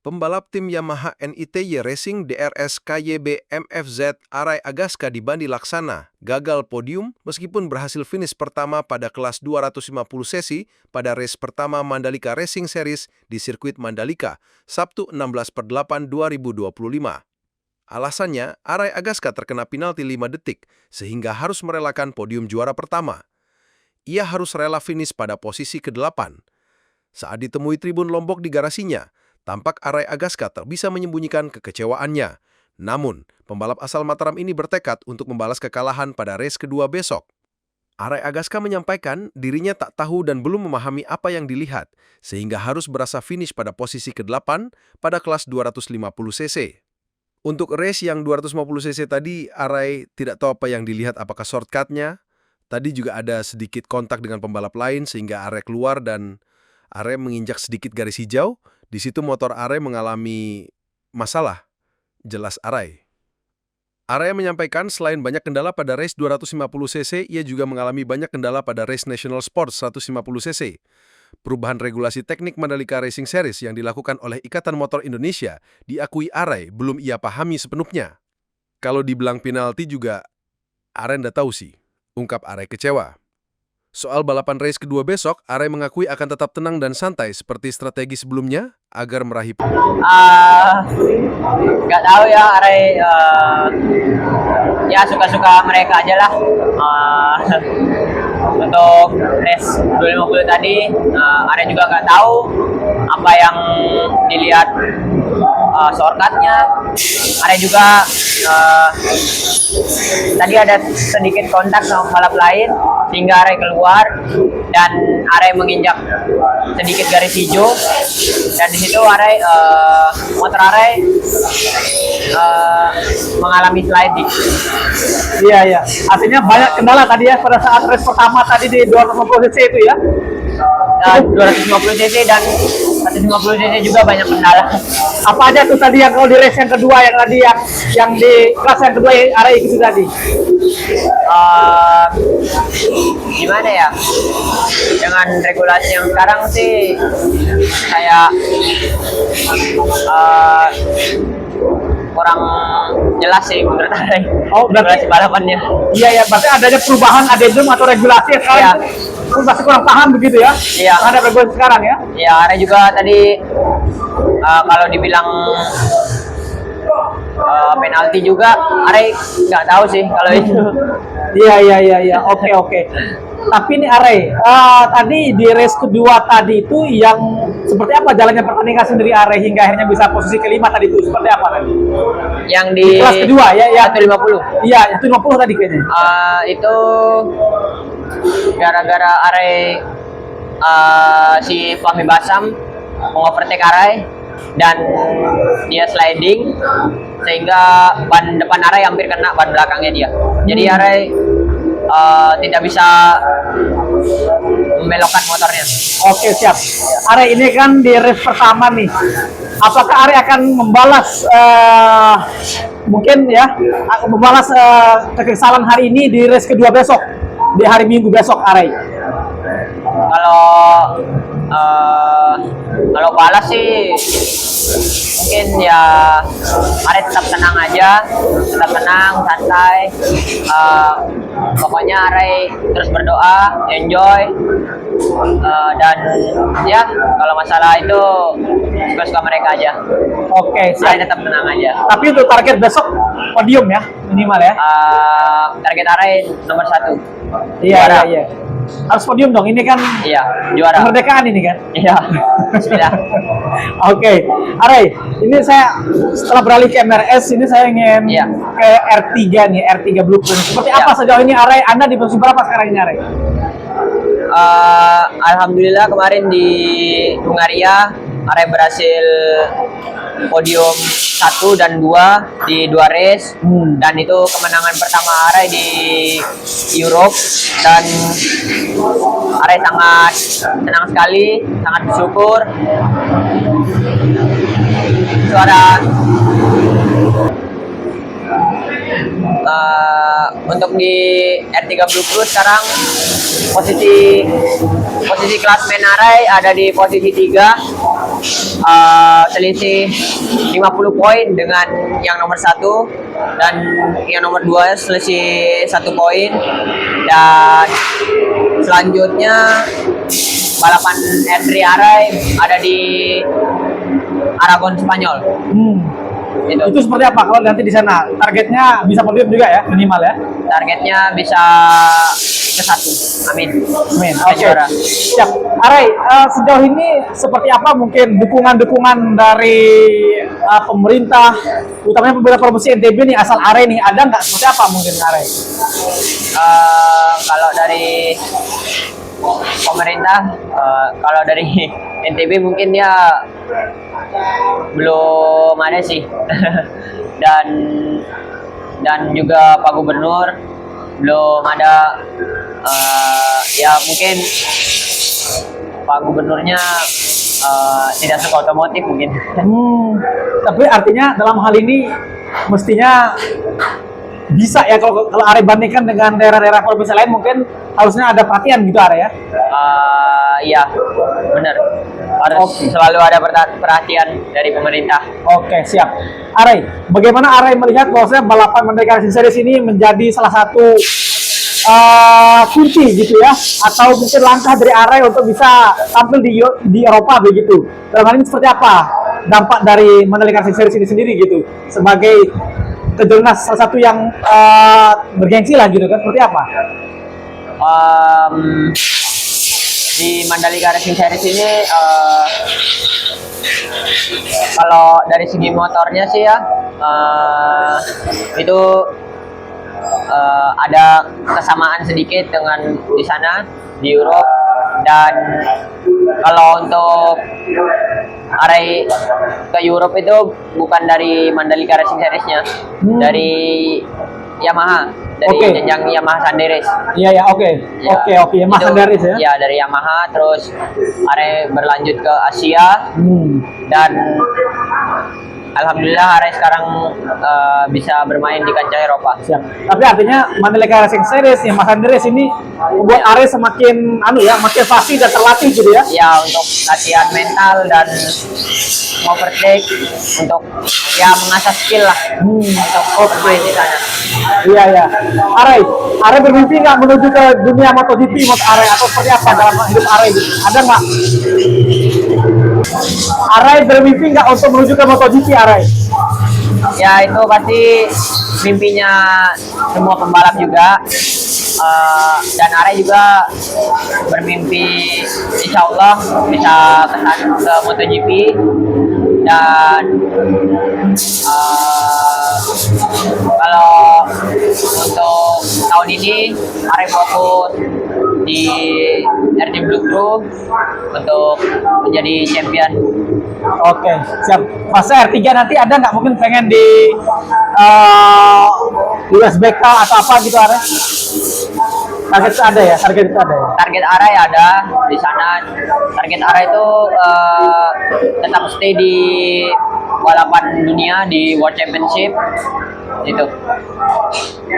Pembalap tim Yamaha NITY Racing DRS KYB MFZ Arai Agaska di Bandi Laksana gagal podium meskipun berhasil finish pertama pada kelas 250 cc pada race pertama Mandalika Racing Series di sirkuit Mandalika, Sabtu 16/8/2025. Alasannya, Arai Agaska terkena penalti 5 detik sehingga harus merelakan podium juara pertama. Ia harus rela finish pada posisi ke-8. Saat ditemui tribun Lombok di garasinya, tampak Arai Agaska tak bisa menyembunyikan kekecewaannya. Namun, pembalap asal Mataram ini bertekad untuk membalas kekalahan pada race kedua besok. Arai Agaska menyampaikan dirinya tak tahu dan belum memahami apa yang dilihat, sehingga harus berasa finish pada posisi ke-8 pada kelas 250 cc. Untuk race yang 250 cc tadi, Arai tidak tahu apa yang dilihat, apakah shortcut-nya. Tadi juga ada sedikit kontak dengan pembalap lain sehingga Arai keluar dan Arai menginjak sedikit garis hijau. Di situ motor Arai mengalami masalah, jelas Arai. Arai menyampaikan selain banyak kendala pada race 250 cc, ia juga mengalami banyak kendala pada race National Sport 150 cc. Perubahan regulasi teknik Mandalika Racing Series yang dilakukan oleh Ikatan Motor Indonesia diakui Arai belum ia pahami sepenuhnya. Kalau dibilang penalti juga, Arai nggak tahu sih, ungkap Arai kecewa. Soal balapan race kedua besok, Arai mengakui akan tetap tenang dan santai seperti strategi sebelumnya agar meraih. Nggak tahu ya, Arai ya suka-suka mereka aja lah. Untuk race 250 tadi, Arai juga nggak tahu apa yang dilihat shortcut-nya. Arai juga tadi ada sedikit kontak sama balap lain sehingga Arai keluar dan Arai menginjak sedikit garis hijau dan di situ Arai motor Arai mengalami sliding. Iya. Artinya banyak kendala tadi ya pada saat race pertama tadi di 250 cc itu ya. 250 cc dan 150 cc juga banyak kendala. Apa aja tuh tadi yang kalau di race yang kedua yang tadi yang di kelas yang kedua yang Arai itu tadi? Gimana ya? Dengan regulasi yang sekarang sih kayak kurang jelas sih menurut Arai. Oh, berarti balapannya. Iya, berarti adanya perubahan adendum atau regulasi yang sekarang masih kurang paham begitu ya? Iya. Ada regulasi sekarang ya? Iya, Arai juga tadi kalau dibilang penalti juga, Arai nggak tahu sih kalau itu. Iya. Oke. Tapi ini Arai, tadi di race kedua tadi itu yang seperti apa jalannya pertandingan sendiri Arai hingga akhirnya bisa posisi kelima tadi itu seperti apa tadi? Yang di kelas kedua ya, 150. Iya, 150 tadi kayaknya. Itu gara-gara Arai si Fahmi Basam mengovertake Arai dan dia sliding sehingga ban depan Arai hampir kena ban belakangnya dia. Jadi Arai tidak bisa membelokkan motornya. Oke, siap. Arai ini kan di race pertama nih. Apakah Arai akan membalas mungkin ya membalas kekesalan hari ini di race kedua besok, di hari Minggu besok Arai? Kalau balas sih mungkin ya Arai tetap tenang aja, tetap tenang, santai. Pokoknya Arai terus berdoa, enjoy, dan ya kalau masalah itu suka-suka mereka aja. Oke, siap. Arai tetap tenang aja. Tapi untuk target besok podium ya minimal ya? Target Arai nomor 1. Iya. Harus podium dong, ini kan juara. Kemerdekaan ini kan? Iya. Bismillah. Oke, Arai, ini saya setelah beralih ke MRS, ini saya ingin ke R3 nih, R3 Blueprint. Seperti apa sejauh ini Arai? Anda di posisi berapa sekarang ini Arai? Alhamdulillah kemarin di Hungaria Arai berhasil podium 1 dan 2 di 2 race dan itu kemenangan pertama Arai di Europe dan Arai sangat senang sekali, sangat bersyukur. Untuk di R3 Blue Cruise sekarang posisi klasmen Arai ada di posisi 3 selisih 50 poin dengan yang nomor 1 dan yang nomor 2 selisih 1 poin. Dan selanjutnya balapan Henry Arai ada di Aragon, Spanyol. Itu seperti apa kalau nanti di sana? Targetnya bisa podium juga ya, minimal ya? Targetnya bisa ke 1. Amin. Amin. Kita Oke. juara. Siap. Arai, sejauh ini seperti apa mungkin dukungan-dukungan dari pemerintah, utamanya pemerintah provinsi NTB nih, asal Arai nih, ada nggak seperti apa mungkin Arai? Kalau dari pemerintah, kalau dari NTB mungkin ya belum ada sih. dan juga Pak Gubernur belum ada. Ya mungkin Pak Gubernurnya tidak suka otomotif mungkin. Tapi artinya dalam hal ini mestinya bisa ya, kalau Arai bandingkan dengan daerah-daerah provinsi lain mungkin harusnya ada perhatian gitu Arai ya? Iya, benar. Harus selalu ada perhatian dari pemerintah. Oke, siap. Arai, bagaimana Arai melihat bahwasanya balapan Mandalika Racing Series ini menjadi salah satu kunci gitu ya, atau mungkin langkah dari Arai untuk bisa tampil di Eropa begitu. Dalam hal ini seperti apa dampak dari Mandalika Racing Series ini sendiri gitu, sebagai kejurnas salah satu yang bergengsi lah gitu kan, seperti apa? Di Mandalika Racing Series ini kalau dari segi motornya sih ya, itu ada kesamaan sedikit dengan di sana di Europe. Dan kalau untuk Arai ke Europe itu bukan dari Mandalika Racing Series-nya, dari Yamaha, dari jenjang Yamaha Sanderes. Iya ya, oke. Yamaha Sanderes ya. Ya, dari Yamaha. Terus Arai berlanjut ke Asia. Dan alhamdulillah Arai sekarang bisa bermain di kancah Eropa. Siap. Tapi artinya Mandalika Racing Series yang Mas Andres ini membuat Arai semakin makin fasih dan terlatih gitu ya. Ya, untuk latihan mental dan overtake, untuk ya mengasah skill lah untuk bermain di sana. Iya ya. Arai bermimpi nggak menuju ke dunia MotoGP Arai, atau seperti apa dalam hidup Arai gitu? Ada nggak? Arai bermimpi nggak untuk menuju ke MotoGP Arai? Ya, itu pasti mimpinya semua pembalap juga. Dan Arai juga bermimpi insya Allah bisa ke MotoGP. Dan kalau untuk tahun ini Arai fokus di RT Blue Crew untuk menjadi champion. Oke, siap. Masa R3 nanti ada nggak mungkin pengen di USBK atau apa gitu Arai? Target itu ada ya? Target Arai ada di sana. Target Arai itu tetap stay di balapan dunia di World Championship itu.